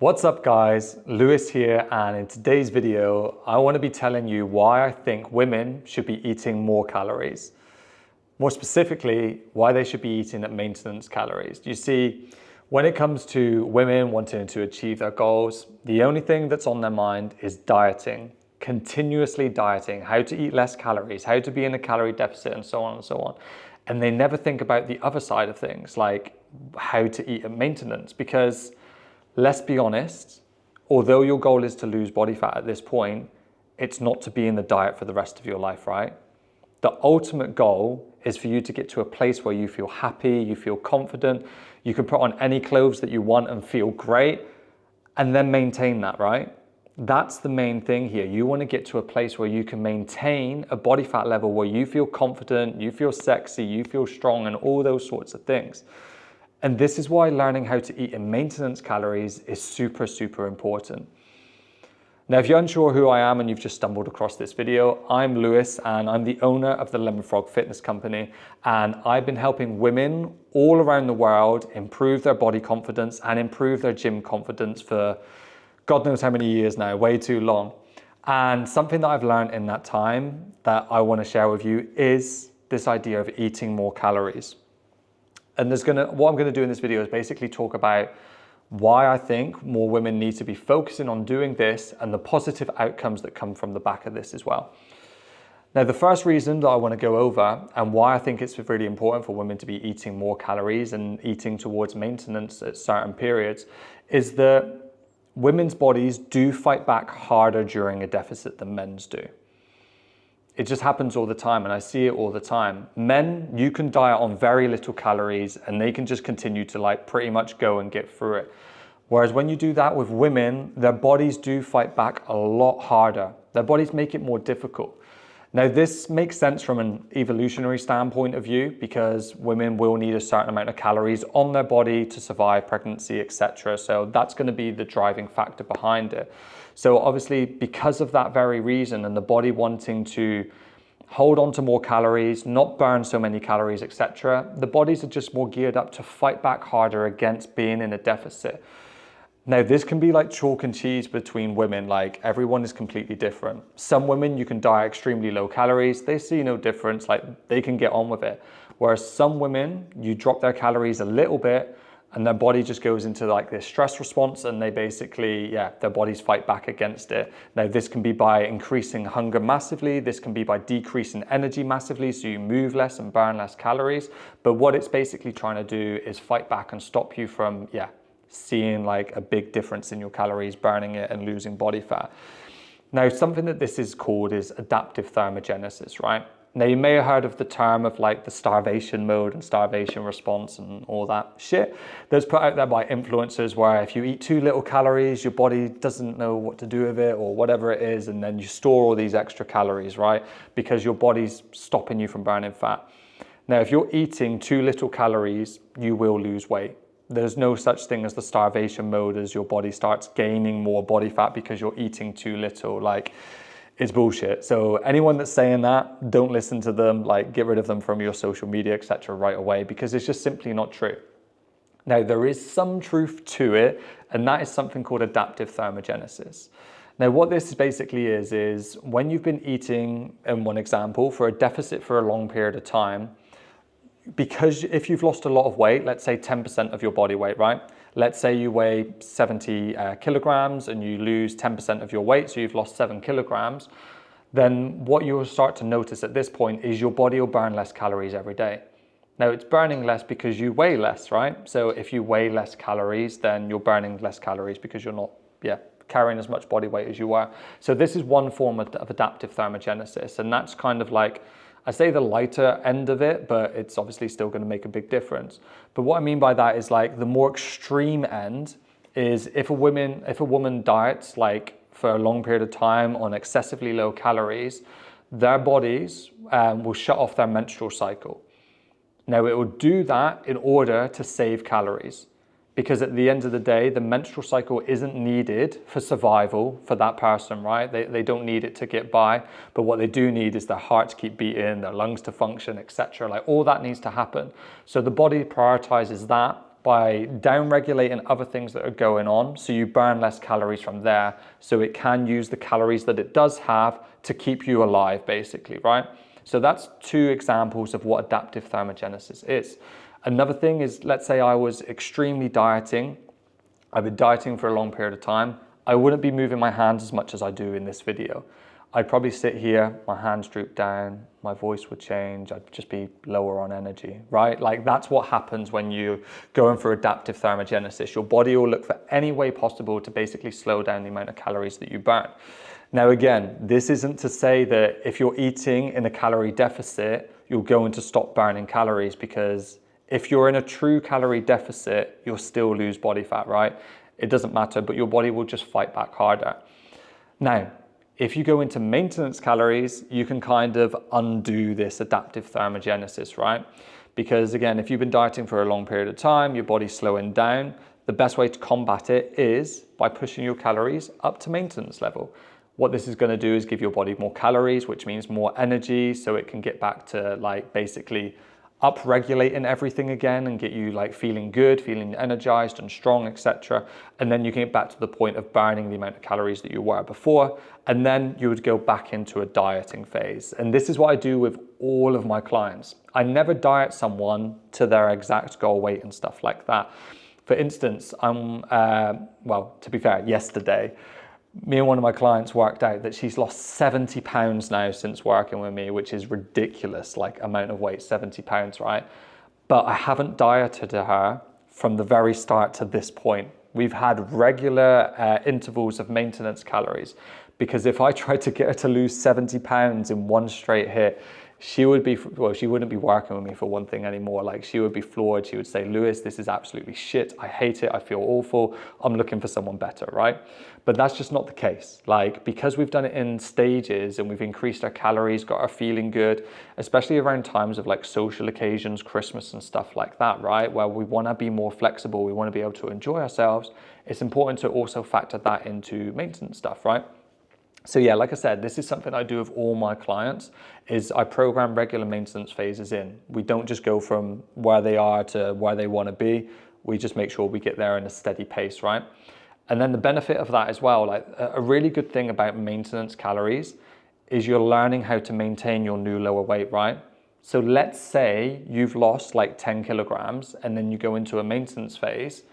What's up guys, Lewis here, and in today's video I want to be telling you why I think women should be eating more calories. More specifically, why they should be eating at maintenance calories. You see, when it comes to women wanting to achieve their goals, the only thing that's on their mind is dieting, continuously dieting, how to eat less calories, how to be in a calorie deficit, and so on and so on. And they never think about the other side of things, like how to eat at maintenance, because let's be honest, although your goal is to lose body fat at this point, it's not to be in the diet for the rest of your life, right? The ultimate goal is for you to get to a place where you feel happy, you feel confident, you can put on any clothes that you want and feel great, and then maintain that, right? That's the main thing here. You want to get to a place where you can maintain a body fat level where you feel confident, you feel sexy, you feel strong, and all those sorts of things. And this is why learning how to eat in maintenance calories is super, super important. Now, if you're unsure who I am and you've just stumbled across this video, I'm Lewis and I'm the owner of the Lemon Frog Fitness Company. And I've been helping women all around the world improve their body confidence and improve their gym confidence for God knows how many years now, way too long. And something that I've learned in that time that I want to share with you is this idea of eating more calories. And what I'm going to do in this video is basically talk about why I think more women need to be focusing on doing this and the positive outcomes that come from the back of this as well. Now, the first reason that I want to go over and why I think it's really important for women to be eating more calories and eating towards maintenance at certain periods is that women's bodies do fight back harder during a deficit than men's do. It just happens all the time, and I see it all the time. Men, you can diet on very little calories and they can just continue to pretty much go and get through it. Whereas when you do that with women, their bodies do fight back a lot harder. Their bodies make it more difficult. Now, this makes sense from an evolutionary standpoint of view because women will need a certain amount of calories on their body to survive pregnancy, etc. So that's going to be the driving factor behind it. So obviously, because of that very reason and the body wanting to hold on to more calories, not burn so many calories, etc., the bodies are just more geared up to fight back harder against being in a deficit. Now, this can be like chalk and cheese between women, like everyone is completely different. Some women, you can diet extremely low calories, they see no difference, like they can get on with it. Whereas some women, you drop their calories a little bit and their body just goes into like this stress response and they basically, their bodies fight back against it. Now, this can be by increasing hunger massively, this can be by decreasing energy massively, so you move less and burn less calories. But what it's basically trying to do is fight back and stop you from, seeing like a big difference in your calories, burning it and losing body fat. Now, something that this is called is adaptive thermogenesis, right? Now, you may have heard of the term of like the starvation mode and starvation response and all that shit that's put out there by influencers, where if you eat too little calories, your body doesn't know what to do with it or whatever it is, and then you store all these extra calories, right? Because your body's stopping you from burning fat. Now, if you're eating too little calories, you will lose weight. There's no such thing as the starvation mode as your body starts gaining more body fat because you're eating too little. Like, it's bullshit. So anyone that's saying that, don't listen to them, like get rid of them from your social media, etc. right away, because it's just simply not true. Now, there is some truth to it, and that is something called adaptive thermogenesis. Now, what this basically is when you've been eating, in one example, for a deficit for a long period of time, because if you've lost a lot of weight, let's say 10% of your body weight, right? Let's say you weigh 70 kilograms and you lose 10% of your weight, so you've lost 7 kilograms, then what you'll start to notice at this point is your body will burn less calories every day. Now, it's burning less because you weigh less, right? So if you weigh less calories, then you're burning less calories because you're not, carrying as much body weight as you were. So this is one form of adaptive thermogenesis, and that's kind of like, I say the lighter end of it, but it's obviously still going to make a big difference. But what I mean by that is like the more extreme end is if a woman diets like for a long period of time on excessively low calories, their bodies will shut off their menstrual cycle. Now, it will do that in order to save calories, because at the end of the day, the menstrual cycle isn't needed for survival for that person, right? They don't need it to get by, but what they do need is their heart to keep beating, their lungs to function, etc. Like all that needs to happen. So the body prioritizes that by down-regulating other things that are going on, so you burn less calories from there, so it can use the calories that it does have to keep you alive, basically, right? So that's 2 examples of what adaptive thermogenesis is. Another thing is, let's say I was extremely dieting. I've been dieting for a long period of time. I wouldn't be moving my hands as much as I do in this video. I'd probably sit here, my hands droop down, my voice would change, I'd just be lower on energy, right? Like that's what happens when you're going for adaptive thermogenesis. Your body will look for any way possible to basically slow down the amount of calories that you burn. Now again, this isn't to say that if you're eating in a calorie deficit, you're going to stop burning calories, because if you're in a true calorie deficit, you'll still lose body fat, right? It doesn't matter, but your body will just fight back harder. Now, if you go into maintenance calories, you can kind of undo this adaptive thermogenesis, right? Because again, if you've been dieting for a long period of time, your body's slowing down, the best way to combat it is by pushing your calories up to maintenance level. What this is going to do is give your body more calories, which means more energy, so it can get back to like basically up-regulating everything again and get you like feeling good, feeling energized and strong, etc. And then you can get back to the point of burning the amount of calories that you were before, and then you would go back into a dieting phase. And this is what I do with all of my clients. I never diet someone to their exact goal weight and stuff like that. For instance, well, to be fair, yesterday, me and one of my clients worked out that she's lost 70 pounds now since working with me, which is ridiculous, like amount of weight, 70 pounds, right? But I haven't dieted her from the very start to this point. We've had regular intervals of maintenance calories, because if I tried to get her to lose 70 pounds in one straight hit, she would be, well, she wouldn't be working with me for one thing anymore. Like she would be floored. She would say, Lewis, this is absolutely shit. I hate it. I feel awful. I'm looking for someone better, right? But that's just not the case. Like, because we've done it in stages and we've increased our calories, got her feeling good, especially around times of like social occasions, Christmas and stuff like that, right? Where we want to be more flexible. We want to be able to enjoy ourselves. It's important to also factor that into maintenance stuff, right? So yeah, like I said, this is something I do with all my clients, is I program regular maintenance phases in. We don't just go from where they are to where they want to be. We just make sure we get there in a steady pace, right? And then the benefit of that as well, like a really good thing about maintenance calories is you're learning how to maintain your new lower weight, right? So let's say you've lost like 10 kilograms and then you go into a maintenance phase,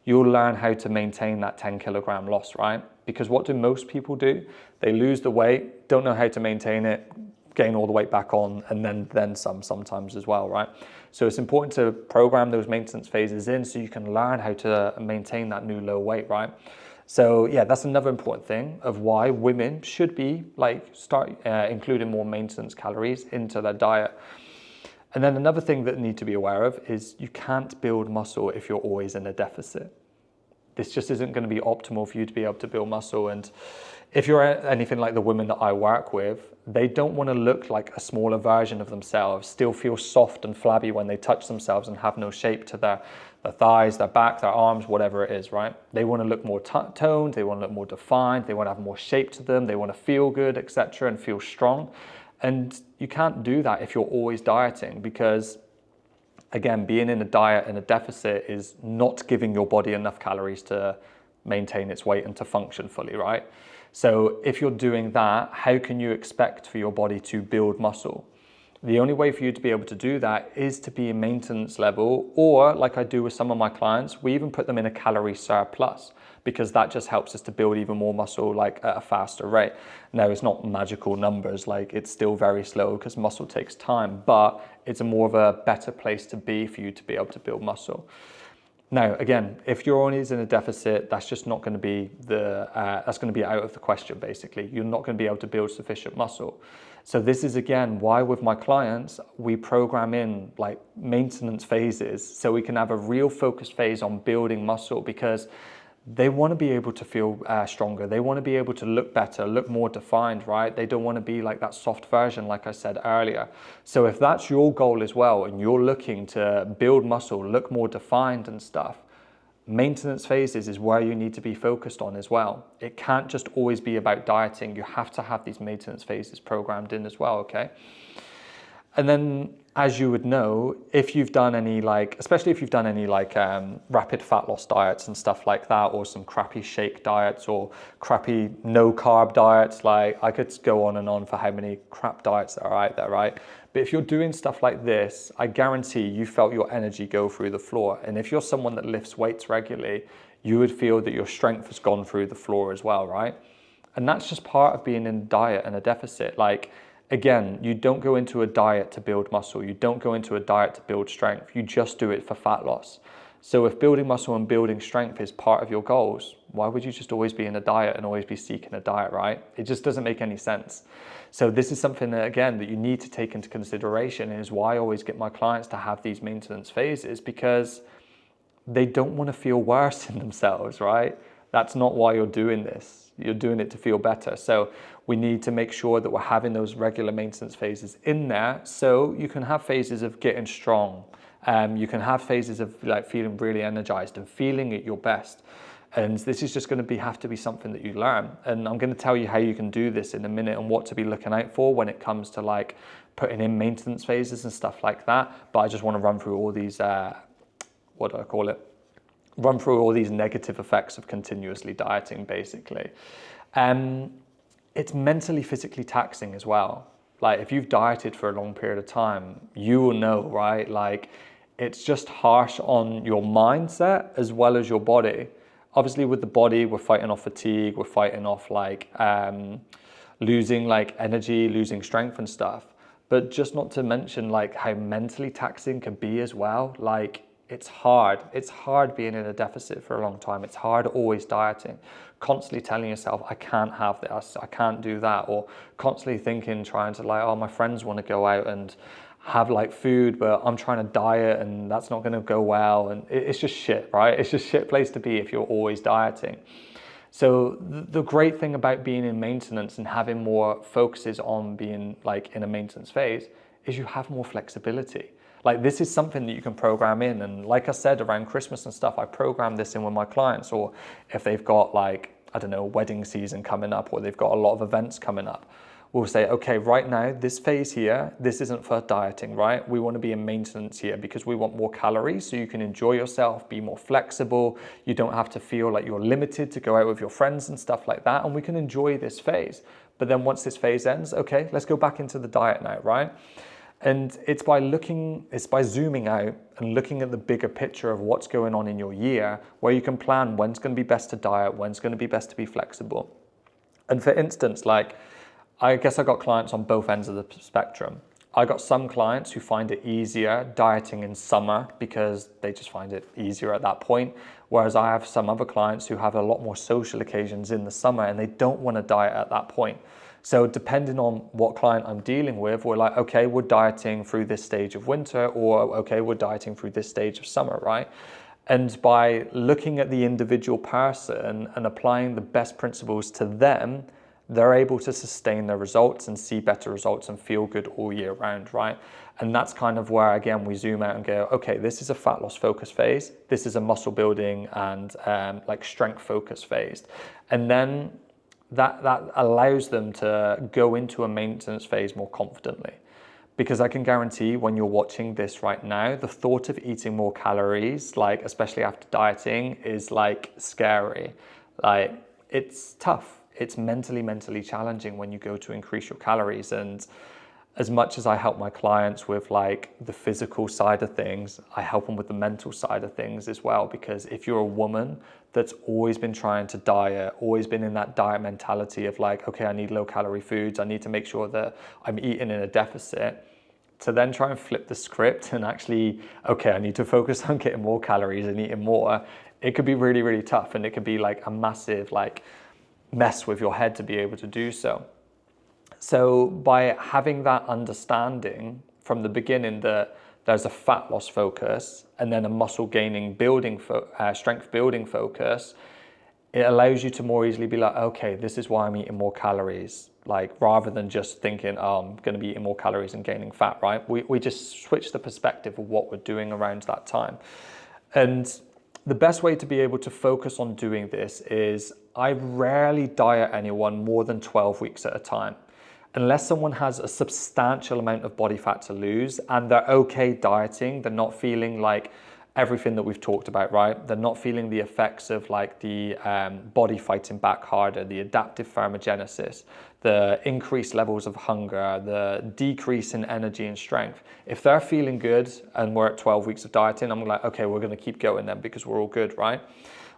you'll learn how to maintain that 10 kilogram loss, right? Because what do most people do? They lose the weight, don't know how to maintain it, gain all the weight back on, and then some sometimes as well, right? So it's important to program those maintenance phases in so you can learn how to maintain that new low weight, right? So yeah, that's another important thing of why women should be like start including more maintenance calories into their diet. And then another thing that you need to be aware of is you can't build muscle if you're always in a deficit. This just isn't going to be optimal for you to be able to build muscle. And if you're anything like the women that I work with, they don't want to look like a smaller version of themselves, still feel soft and flabby when they touch themselves and have no shape to their thighs, their back, their arms, whatever it is, right? They want to look more toned, they want to look more defined, they want to have more shape to them, they want to feel good, etc., and feel strong. And you can't do that if you're always dieting, because again, being in a diet and a deficit is not giving your body enough calories to maintain its weight and to function fully, right? So if you're doing that, how can you expect for your body to build muscle? The only way for you to be able to do that is to be in maintenance level, or like I do with some of my clients, we even put them in a calorie surplus, because that just helps us to build even more muscle like at a faster rate. Now, it's not magical numbers, like it's still very slow because muscle takes time, but it's a more of a better place to be for you to be able to build muscle. Now, again, if you're always in a deficit, that's just not going to be that's going to be out of the question, basically. You're not going to be able to build sufficient muscle. So this is, again, why with my clients, we program in like maintenance phases so we can have a real focused phase on building muscle, because they want to be able to feel stronger. They want to be able to look better, look more defined, right? They don't want to be like that soft version, like I said earlier. So if that's your goal as well, and you're looking to build muscle, look more defined and stuff, maintenance phases is where you need to be focused on as well. It can't just always be about dieting. You have to have these maintenance phases programmed in as well, okay? And then as you would know, if you've done any especially if you've done any rapid fat loss diets and stuff like that, or some crappy shake diets or crappy no carb diets, I could go on and on for how many crap diets there are out there, right? But if you're doing stuff like this, I guarantee you felt your energy go through the floor. And if you're someone that lifts weights regularly, you would feel that your strength has gone through the floor as well, right? And that's just part of being in a diet and a deficit. Again, you don't go into a diet to build muscle. You don't go into a diet to build strength. You just do it for fat loss. So if building muscle and building strength is part of your goals, why would you just always be in a diet and always be seeking a diet, right? It just doesn't make any sense. So this is something that, again, that you need to take into consideration, and is why I always get my clients to have these maintenance phases, because they don't want to feel worse in themselves, right? That's not why you're doing this. You're doing it to feel better. So we need to make sure that we're having those regular maintenance phases in there, so you can have phases of getting strong. You can have phases of feeling really energized and feeling at your best. And this is just going to have to be something that you learn. And I'm going to tell you how you can do this in a minute, and what to be looking out for when it comes to putting in maintenance phases and stuff like that. But I just want to run through all these, run through all these negative effects of continuously dieting, basically. It's mentally, physically taxing as well. If you've dieted for a long period of time, you will know, right? It's just harsh on your mindset as well as your body. Obviously with the body, we're fighting off fatigue, we're fighting off losing energy, losing strength and stuff. But just not to mention how mentally taxing can be as well. It's hard. It's hard being in a deficit for a long time. It's hard always dieting, constantly telling yourself, I can't have this, I can't do that, or constantly thinking, trying to oh, my friends want to go out and have food, but I'm trying to diet and that's not going to go well. And it's just shit, right? It's just shit place to be if you're always dieting. So the great thing about being in maintenance and having more focuses on being in a maintenance phase is you have more flexibility. This is something that you can program in. And like I said, around Christmas and stuff, I program this in with my clients. Or if they've got I don't know, wedding season coming up, or they've got a lot of events coming up, we'll say, okay, right now, this phase here, this isn't for dieting, right? We want to be in maintenance here because we want more calories so you can enjoy yourself, be more flexible. You don't have to feel like you're limited to go out with your friends and stuff like that. And we can enjoy this phase. But then once this phase ends, okay, let's go back into the diet now, right? And it's by zooming out and looking at the bigger picture of what's going on in your year, where you can plan when's going to be best to diet, when's going to be best to be flexible. And for instance, I guess I got clients on both ends of the spectrum. I got some clients who find it easier dieting in summer because they just find it easier at that point. Whereas I have some other clients who have a lot more social occasions in the summer and they don't want to diet at that point. So depending on what client I'm dealing with, we're okay, we're dieting through this stage of winter, or okay, we're dieting through this stage of summer, right? And by looking at the individual person and applying the best principles to them, they're able to sustain their results and see better results and feel good all year round, right? And that's kind of where, again, we zoom out and go, okay, this is a fat loss focus phase. This is a muscle building and strength focus phase. And then that allows them to go into a maintenance phase more confidently. Because I can guarantee when you're watching this right now, the thought of eating more calories, especially after dieting, is scary. It's tough. It's mentally challenging when you go to increase your calories. And as much as I help my clients with the physical side of things, I help them with the mental side of things as well. Because if you're a woman that's always been trying to diet, always been in that diet mentality of okay, I need low calorie foods, I need to make sure that I'm eating in a deficit, to then try and flip the script and actually, okay, I need to focus on getting more calories and eating more, it could be really tough. And it could be a massive mess with your head to be able to do so. So by having that understanding from the beginning that there's a fat loss focus and then a muscle gaining strength building focus, it allows you to more easily be okay, this is why I'm eating more calories. Rather than just thinking, oh, I'm going to be eating more calories and gaining fat, right? We just switch the perspective of what we're doing around that time. And the best way to be able to focus on doing this is I rarely diet anyone more than 12 weeks at a time. unless someone has a substantial amount of body fat to lose and they're okay dieting, they're not feeling like everything that we've talked about, right? They're not feeling the effects of like the body fighting back harder, the adaptive thermogenesis, the increased levels of hunger, the decrease in energy and strength. If they're feeling good and we're at 12 weeks of dieting, I'm like, okay, we're gonna keep going then because we're all good, right?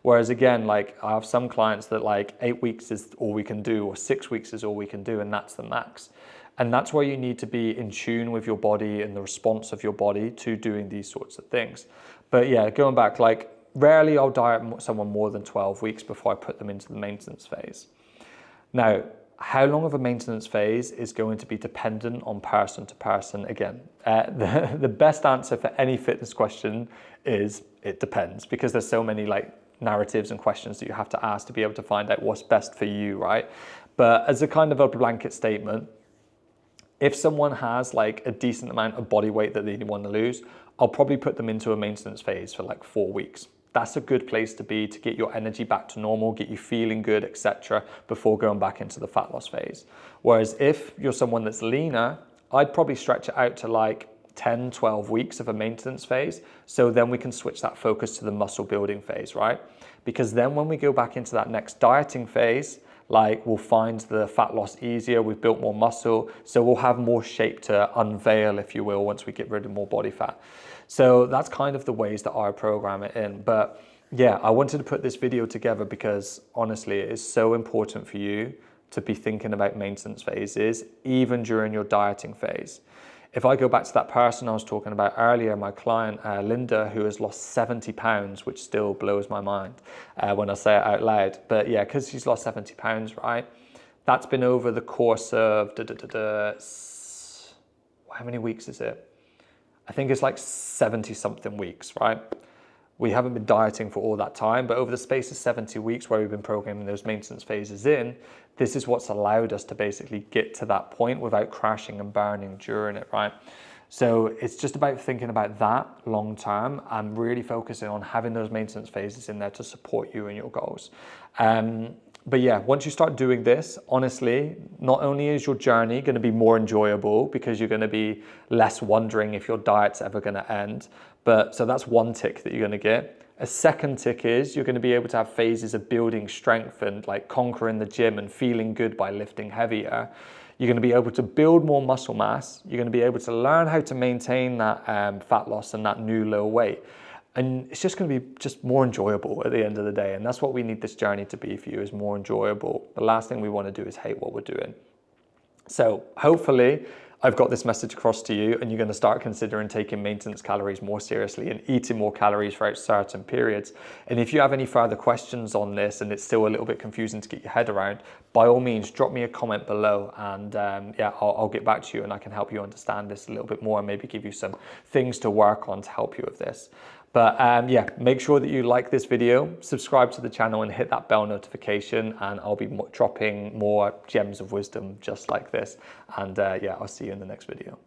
Whereas again, like I have some clients that like 8 weeks is all we can do, or 6 weeks is all we can do, and that's the max. And that's where you need to be in tune with your body and the response of your body to doing these sorts of things. But yeah, going back, like rarely I'll diet someone more than 12 weeks before I put them into the maintenance phase. Now, how long of a maintenance phase is going to be dependent on person to person. Again, the best answer for any fitness question is it depends, because there's so many like narratives and questions that you have to ask to be able to find out what's best for you, right? But as a kind of a blanket statement, if someone has like a decent amount of body weight that they want to lose, I'll probably put them into a maintenance phase for like 4 weeks. That's a good place to be to get your energy back to normal, get you feeling good, etc., before going back into the fat loss phase. Whereas if you're someone that's leaner, I'd probably stretch it out to like 10, 12 weeks of a maintenance phase. So then we can switch that focus to the muscle building phase, right? Because then when we go back into that next dieting phase, like we'll find the fat loss easier, we've built more muscle, so we'll have more shape to unveil, if you will, once we get rid of more body fat. So that's kind of the ways that I program it in. But yeah, I wanted to put this video together because honestly, it is so important for you to be thinking about maintenance phases, even during your dieting phase. If I go back to that person I was talking about earlier, my client, Linda, who has lost 70 pounds, which still blows my mind when I say it out loud. But yeah, because she's lost 70 pounds, right? That's been over the course of, how many weeks is it? I think it's like 70 something weeks, right? We haven't been dieting for all that time, but over the space of 70 weeks where we've been programming those maintenance phases in, this is what's allowed us to basically get to that point without crashing and burning during it, right? So it's just about thinking about that long term and really focusing on having those maintenance phases in there to support you and your goals. But yeah, once you start doing this, honestly, not only is your journey going to be more enjoyable because you're going to be less wondering if your diet's ever going to end, but so that's one tick that you're going to get. A second tick is you're going to be able to have phases of building strength and like conquering the gym and feeling good by lifting heavier. You're going to be able to build more muscle mass. You're going to be able to learn how to maintain that fat loss and that new low weight. And it's just going to be just more enjoyable at the end of the day. And that's what we need this journey to be for you, is more enjoyable. The last thing we want to do is hate what we're doing. So hopefully I've got this message across to you and you're going to start considering taking maintenance calories more seriously and eating more calories throughout certain periods. And if you have any further questions on this and it's still a little bit confusing to get your head around, by all means, drop me a comment below and yeah, I'll get back to you and I can help you understand this a little bit more and maybe give you some things to work on to help you with this. But yeah, make sure that you like this video, subscribe to the channel and hit that bell notification, and I'll be dropping more gems of wisdom just like this. And yeah, I'll see you in the next video.